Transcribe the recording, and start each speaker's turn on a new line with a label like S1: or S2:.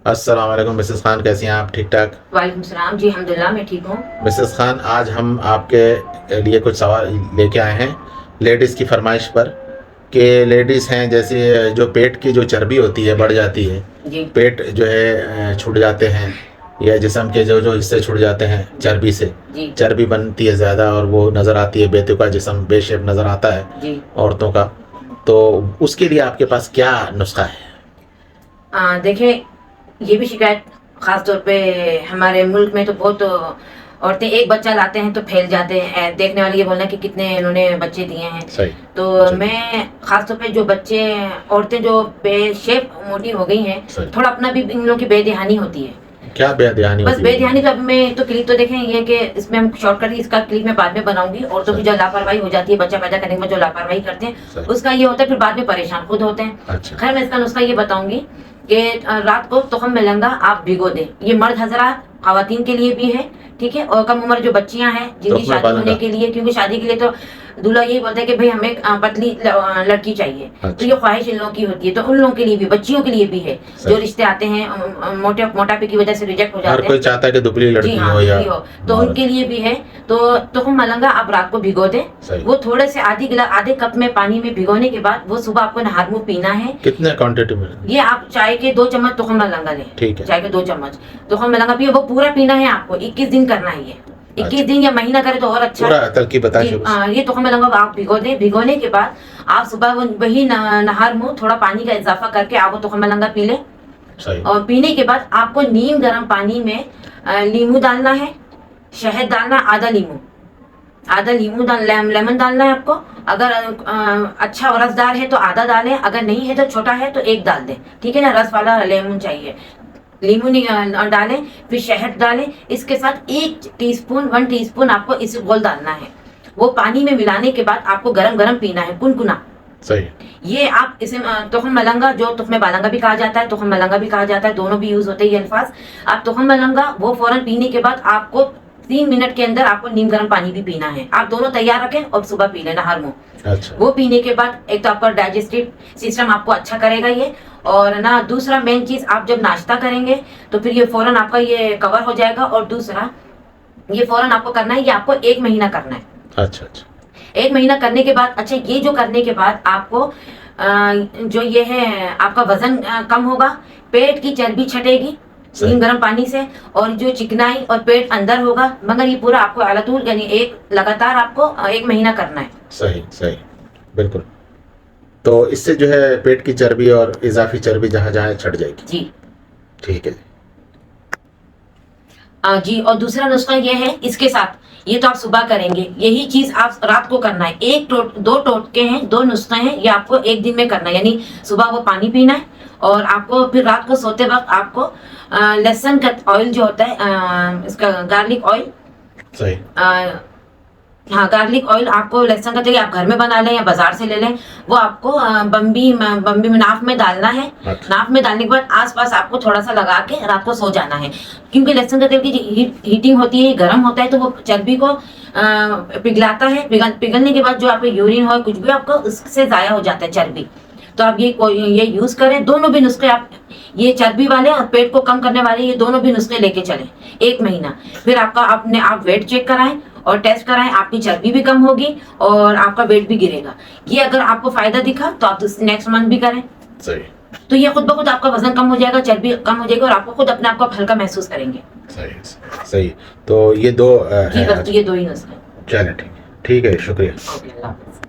S1: अस्सलाम वालेकुम मिसेस खान, कैसी हैं आप? ठीक ठाक?
S2: वालेकुम सलाम जी, अल्हम्दुलिल्लाह मैं ठीक हूँ।
S1: मिसेस खान, आज हम आपके लिए कुछ सवाल लेके आए हैं लेडीज़ की फरमाइश पर कि लेडीज़ हैं जैसे जो पेट की जो चर्बी होती है बढ़ जाती है,
S2: जी
S1: पेट जो है छूट जाते हैं या जिस्म के जो जो हिस्से छूट जाते हैं चर्बी से,
S2: जी
S1: चर्बी बनती है ज़्यादा और वो नज़र आती है, बेतुका जिस्म बेशेप नज़र आता है
S2: जी।
S1: औरतों का। तो उसके लिए आपके पास क्या नुस्खा है?
S2: देखिए, ये भी शिकायत ख़ास तौर पे हमारे मुल्क में तो बहुत औरतें एक बच्चा लाते हैं तो फैल जाते हैं। देखने वाले ये बोलना कि कितने इन्होंने बच्चे दिए हैं।
S1: सही।
S2: तो
S1: जी।
S2: मैं ख़ास तौर पे जो बच्चे औरतें जो बेशेप मोटी हो गई हैं,
S1: सही।
S2: थोड़ा अपना भी इन लोगों की बेध्यानी होती है।
S1: क्या बेध्यानी
S2: बस
S1: होती है?
S2: बेध्यानी तो अब मैं तो क्लिप तो देखें ये कि इसमें हम शॉर्टकट इसका क्लिप मैं बाद में बनाऊंगी। औरतों की
S1: सही।
S2: जो लापरवाही हो जाती है, बच्चा पैदा करने में जो लापरवाही करते हैं,
S1: सही।
S2: उसका ये होता है फिर बाद में परेशान खुद होते हैं।
S1: अच्छा।
S2: खैर मैं इसका नुस्खा ये बताऊंगी कि रात को तुखम मलंगा आप भिगो दें। ये मर्द हजरात खवातीन के लिए भी है, ठीक है, और कम उम्र जो बच्चियां हैं जिनकी
S1: तुखमे
S2: शादी होने
S1: बालंगा।
S2: के लिए, क्योंकि शादी के लिए तो दूल्हा यही बोलता है कि भाई हमें पतली लड़की चाहिए। तो
S1: अच्छा।
S2: ये ख्वाहिश इन लोगों की होती है, तो उन लोगों के लिए भी, बच्चियों के लिए भी है
S1: सही।
S2: जो रिश्ते आते हैं मोटापे की वजह से रिजेक्ट हो
S1: हर
S2: जाते
S1: कोई
S2: हैं।
S1: चाहता है कि दुबली
S2: जी
S1: लड़की
S2: हाँ,
S1: हो या
S2: दुबली हो, तो
S1: औरत।
S2: उनके लिए भी है। तो तुखम मलंगा आप रात को भिगो दें।
S1: सही।
S2: वो थोड़े से आधे कप में पानी में भिगोने के बाद वो सुबह आपको नहार मुंह पीना है।
S1: कितने क्वांटिटी में?
S2: ये आप चाय के 2 चम्मच तुखम मलंगा लें।
S1: ठीक है।
S2: चाय के 2 चम्मच तुखम मलंगा पिए, वो पूरा पीना है आपको। 21 दिन करना है ये। 21 दिन या महीना करे तो और अच्छा।
S1: पूरा तरकीब बता
S2: जी,
S1: शुरू से।
S2: ये तुखम मलंगा आप भिगो दें। भिगोने के बाद आप सुबह वही नहार मुंह थोड़ा पानी का इजाफा करके आप वो तुखम मलंगा पी लें।
S1: सही।
S2: और पीने के बाद आपको नीम गर्म पानी में नींबू डालना है, शहद डालना, आधा नींबू लेमन डालना है आपको। अगर अच्छा और रसदार है तो आधा डालें, अगर नहीं है तो छोटा है तो एक डाल दें, ठीक है ना। रस वाला लेमन चाहिए, नींबू डालें, फिर शहद डालें। इसके साथ 1 टीस्पून आपको इसबगोल डालना है। वो पानी में मिलाने के बाद आपको गरम गरम पीना है, कुनकुना।
S1: सही।
S2: ये आप इसे तुखम मलंगा, जो तुखमे बालंगा भी कहा जाता है, तुखम मलंगा भी कहा जाता है, दोनों भी यूज होते हैं ये अल्फाज। आप तुखम मलंगा वो फौरन पीने के बाद आपको 3 मिनट के अंदर आपको नीम गर्म पानी भी पीना है। आप दोनों तैयार रखें और सुबह पी लेना हर मुंह।
S1: अच्छा।
S2: वो पीने के बाद एक तो आपका डाइजेस्टिव सिस्टम आपको अच्छा करेगा ये, और ना दूसरा मेन चीज, आप जब नाश्ता करेंगे तो फिर ये फौरन आपका ये कवर हो जाएगा। और दूसरा ये फौरन आपको करना है, ये आपको 1 महीना करना है।
S1: अच्छा अच्छा।
S2: 1 महीना करने के बाद, अच्छा ये जो करने के बाद आपको जो ये है आपका वजन कम होगा, पेट की चर्बी छटेगी नीम गर्म पानी से, और जो चिकनाई और पेट अंदर होगा। मगर ये पूरा आपको अलातूल यानी एक लगातार आपको 1 महीना करना है।
S1: सही सही, बिल्कुल। तो इससे जो है पेट की चर्बी और इजाफी चर्बी जहाँ जहाँ छट जाएगी।
S2: जी
S1: ठीक है
S2: जी। और दूसरा नुस्खा ये है, इसके साथ ये तो आप सुबह करेंगे, यही चीज आप रात को करना है। 2 टोटके हैं, 2 नुस्खे हैं, ये आपको 1 दिन में करना है। यानी सुबह वो पानी पीना है, और आपको फिर रात को सोते वक्त आपको लहसुन का ऑयल जो होता है, इसका गार्लिक ऑयल।
S1: सही।
S2: हाँ, गार्लिक ऑयल आपको लहसुन का तेल आप घर में बना लें या बाजार से ले लें। वो आपको बम्बी में नाक में डालना है।
S1: अच्छा।
S2: नाक में डालने के बाद आसपास आपको थोड़ा सा लगा के रात को सो जाना है। क्योंकि लहसुन का तेल की हीटिंग होती है, गर्म होता है, तो वो चर्बी को पिघलाता है। पिघलने के बाद जो आपको यूरिन हो कुछ भी आपको उससे जाया हो जाता है चर्बी। तो आप ये यूज करें। दोनों भी नुस्खे आप, ये चर्बी वाले और पेट को कम करने वाले, ये दोनों भी नुस्खे लेके चलें 1 महीना। फिर आप वेट चेक कराएं और टेस्ट कराएं, आपकी चर्बी भी कम होगी और आपका वेट भी गिरेगा। ये अगर आपको फायदा दिखा तो आप नेक्स्ट मंथ भी करें।
S1: सही।
S2: तो ये खुद ब खुद आपका वजन कम हो जाएगा, चर्बी कम हो जाएगी, और आपको खुद अपने आप को हल्का महसूस करेंगे।
S1: सही सही। तो ये 2
S2: जी बस ये 2 ही नुस्खे।
S1: चलें, ठीक है, शुक्रिया।
S2: ओके, अल्लाह हाफ़िज़।